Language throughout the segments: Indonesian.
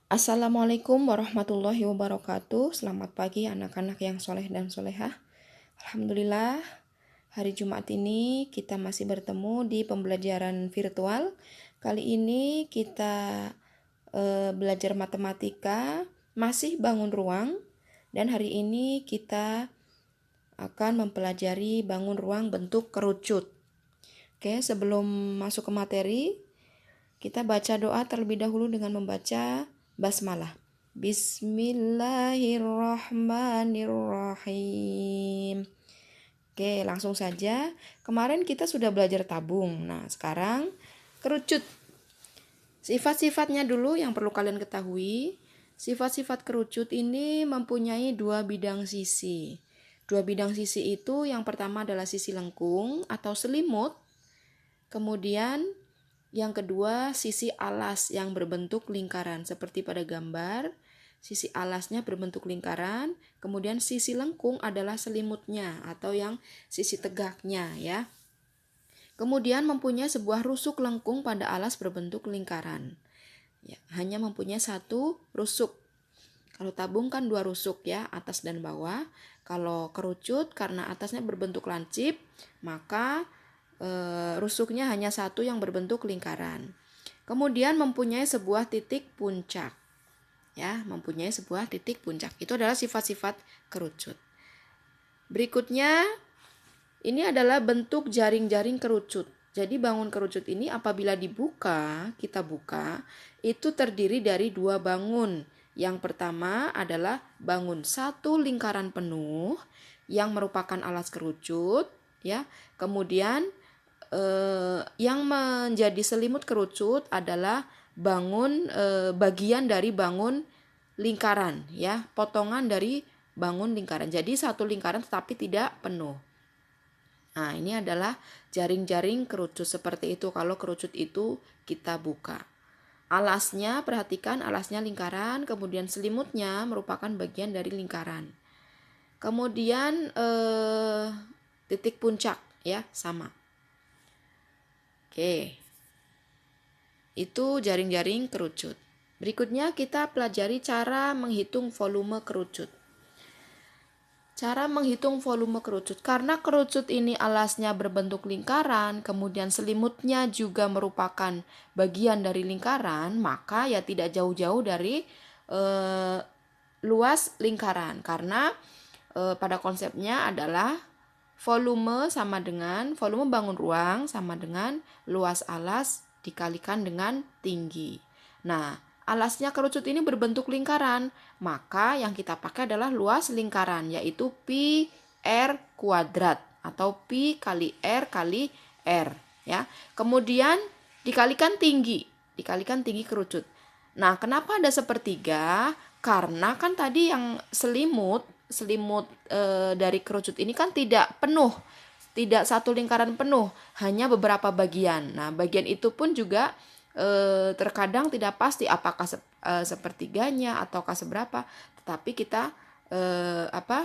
Assalamualaikum warahmatullahi wabarakatuh. Selamat pagi anak-anak yang soleh dan solehah. Alhamdulillah, hari Jumat ini kita masih bertemu di pembelajaran virtual. Kali ini kita belajar matematika, masih bangun ruang. Dan hari ini kita akan mempelajari bangun ruang bentuk kerucut. Oke, sebelum masuk ke materi, kita baca doa terlebih dahulu dengan membaca basmalah. Bismillahirrahmanirrahim. Oke, langsung saja. Kemarin kita sudah belajar tabung. Nah, sekarang kerucut. Sifat-sifatnya dulu yang perlu kalian ketahui. Sifat-sifat kerucut ini mempunyai dua bidang sisi. Dua bidang sisi itu yang pertama adalah sisi lengkung atau selimut. Kemudian yang kedua, sisi alas yang berbentuk lingkaran. Seperti pada gambar, sisi alasnya berbentuk lingkaran. Kemudian sisi lengkung adalah selimutnya atau yang sisi tegaknya ya. Kemudian mempunyai sebuah rusuk lengkung pada alas berbentuk lingkaran. Ya, hanya mempunyai satu rusuk. Kalau tabung kan dua rusuk ya, atas dan bawah. Kalau kerucut karena atasnya berbentuk lancip, maka rusuknya hanya satu yang berbentuk lingkaran. Kemudian mempunyai sebuah titik puncak. Ya, mempunyai sebuah titik puncak. Itu adalah sifat-sifat kerucut. Berikutnya, ini adalah bentuk jaring-jaring kerucut. Jadi bangun kerucut ini apabila dibuka, kita buka, itu terdiri dari dua bangun. Yang pertama adalah bangun satu lingkaran penuh yang merupakan alas kerucut, ya. Kemudian yang menjadi selimut kerucut adalah bangun bagian dari bangun lingkaran ya, potongan dari bangun lingkaran. Jadi satu lingkaran tetapi tidak penuh. Nah, ini adalah jaring-jaring kerucut seperti itu kalau kerucut itu kita buka. Alasnya, perhatikan alasnya lingkaran, kemudian selimutnya merupakan bagian dari lingkaran. Kemudian titik puncak ya, sama. Oke, itu jaring-jaring kerucut. Berikutnya kita pelajari cara menghitung volume kerucut. Cara menghitung volume kerucut. Karena kerucut ini alasnya berbentuk lingkaran, kemudian selimutnya juga merupakan bagian dari lingkaran, maka ya tidak jauh-jauh dari luas lingkaran. Karena pada konsepnya adalah volume bangun ruang sama dengan luas alas dikalikan dengan tinggi. Nah, alasnya kerucut ini berbentuk lingkaran, maka yang kita pakai adalah luas lingkaran, yaitu pi R kuadrat atau pi kali R kali R ya. Kemudian dikalikan tinggi kerucut. Nah, kenapa ada sepertiga? Karena kan tadi yang selimut dari kerucut ini kan tidak penuh, tidak satu lingkaran penuh, hanya beberapa bagian. Nah, bagian itu pun juga terkadang tidak pasti apakah sepertiganya ataukah seberapa, tetapi kita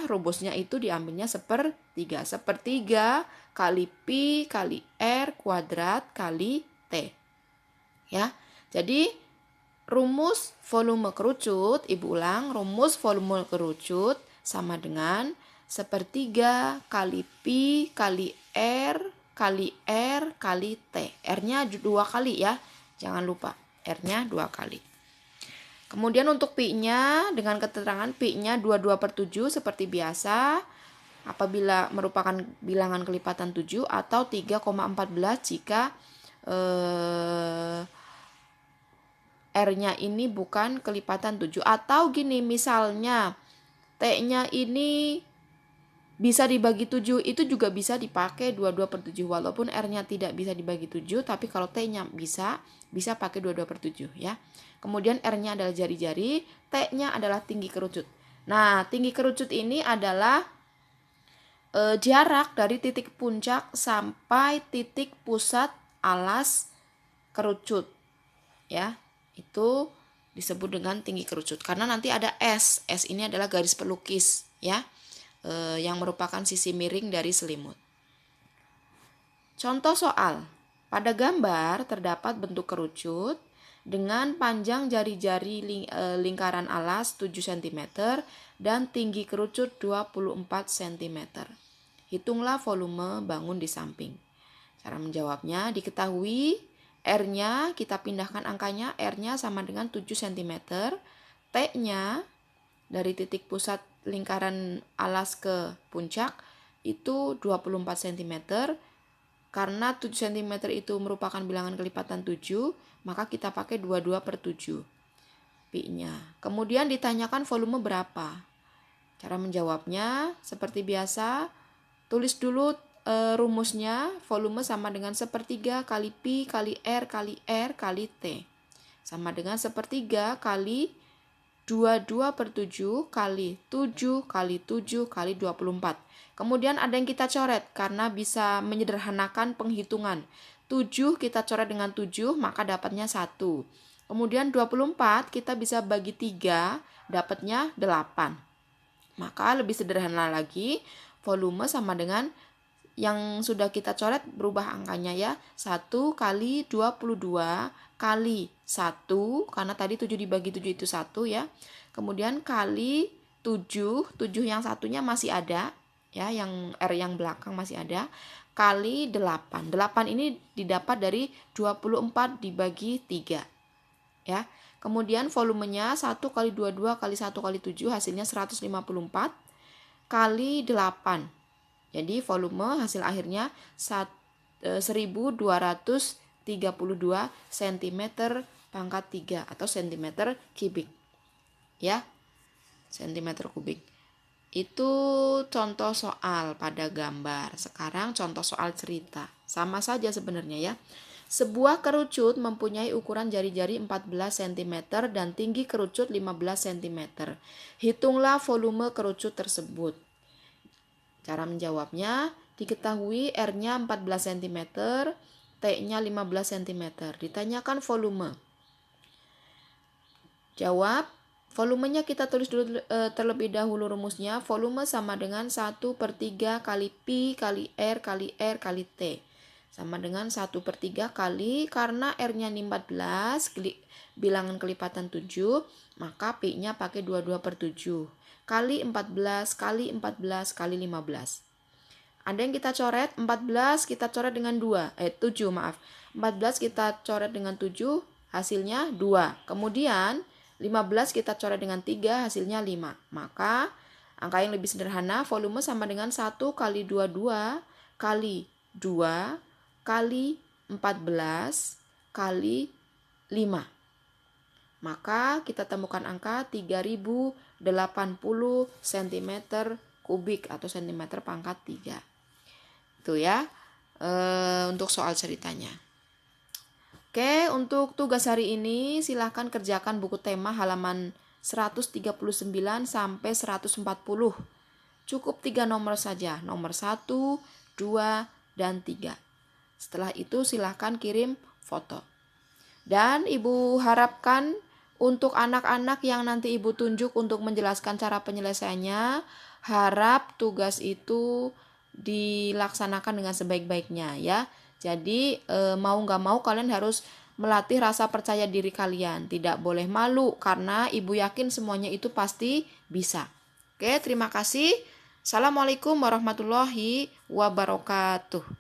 rumusnya itu diambilnya sepertiga kali pi kali R kuadrat kali T ya. Jadi rumus volume kerucut, ibu ulang, rumus volume kerucut sama dengan sepertiga kali pi kali R kali T. R-nya 2 kali ya, jangan lupa R-nya 2 kali. Kemudian untuk pi-nya dengan keterangan pi-nya 22/7 seperti biasa apabila merupakan bilangan kelipatan 7 atau 3,14 jika R-nya ini bukan kelipatan 7. Atau gini, misalnya T-nya ini bisa dibagi 7, itu juga bisa dipakai 22/7. Walaupun R-nya tidak bisa dibagi 7, tapi kalau T-nya bisa pakai 22/7 ya. Kemudian R-nya adalah jari-jari, T-nya adalah tinggi kerucut. Nah, tinggi kerucut ini adalah jarak dari titik puncak sampai titik pusat alas kerucut ya. Itu disebut dengan tinggi kerucut karena nanti ada S ini adalah garis pelukis ya, yang merupakan sisi miring dari selimut. Contoh soal, pada gambar terdapat bentuk kerucut dengan panjang jari-jari lingkaran alas 7 cm dan tinggi kerucut 24 cm. Hitunglah volume bangun di samping. Cara menjawabnya diketahui R-nya kita pindahkan angkanya, R-nya sama dengan 7 cm, T-nya dari titik pusat lingkaran alas ke puncak itu 24 cm. Karena 7 cm itu merupakan bilangan kelipatan 7, maka kita pakai 22/7 pi-nya. Kemudian ditanyakan volume berapa. Cara menjawabnya seperti biasa, tulis dulu rumusnya. Volume sama dengan 1/3 kali pi kali R kali R kali T. Sama dengan 1/3 kali 22/7 kali 7 kali 7 kali 24. Kemudian ada yang kita coret karena bisa menyederhanakan penghitungan. 7 kita coret dengan 7 maka dapatnya 1. Kemudian 24 kita bisa bagi 3 dapatnya 8. Maka lebih sederhana lagi, volume sama dengan yang sudah kita coret berubah angkanya ya. 1 kali 22 kali 1, karena tadi 7 dibagi 7 itu 1 ya. Kemudian kali 7 yang satunya masih ada ya, yang R yang belakang masih ada, kali 8. 8 ini didapat dari 24 dibagi 3 ya. Kemudian volumenya 1 kali 22 kali 1 kali 7 hasilnya 154 kali 8. Jadi volume hasil akhirnya 1232 cm pangkat 3 atau cm kubik ya, cm kubik. Itu contoh soal pada gambar. Sekarang contoh soal cerita. Sama saja sebenarnya ya. Sebuah kerucut mempunyai ukuran jari-jari 14 cm dan tinggi kerucut 15 cm. Hitunglah volume kerucut tersebut. Cara menjawabnya diketahui R-nya 14 cm, T-nya 15 cm. Ditanyakan volume. Jawab. Volumenya kita tulis dulu terlebih dahulu rumusnya. Volume sama dengan 1/3 kali pi kali R kali R kali T. Sama dengan 1/3 kali, karena R-nya 14, bilangan kelipatan 7, maka pi-nya pakai 22/7. Kali 14 kali 14 kali 15. Ada yang kita coret, 14 kita coret dengan 7 maaf. 14 kita coret dengan 7, hasilnya 2. Kemudian 15 kita coret dengan 3, hasilnya 5. Maka angka yang lebih sederhana, volume sama dengan 1 kali 22 kali 2 kali 14 kali 5. Maka kita temukan angka 3080 cm kubik atau cm pangkat 3. Itu ya untuk soal ceritanya. Oke, untuk tugas hari ini silahkan kerjakan buku tema halaman 139 sampai 140. Cukup 3 nomor saja, nomor 1, 2, dan 3. Setelah itu silahkan kirim foto. Dan Ibu harapkan untuk anak-anak yang nanti Ibu tunjuk untuk menjelaskan cara penyelesaiannya, harap tugas itu dilaksanakan dengan sebaik-baiknya ya. Jadi mau gak mau kalian harus melatih rasa percaya diri kalian. Tidak boleh malu karena Ibu yakin semuanya itu pasti bisa. Oke, terima kasih. Assalamualaikum warahmatullahi wabarakatuh.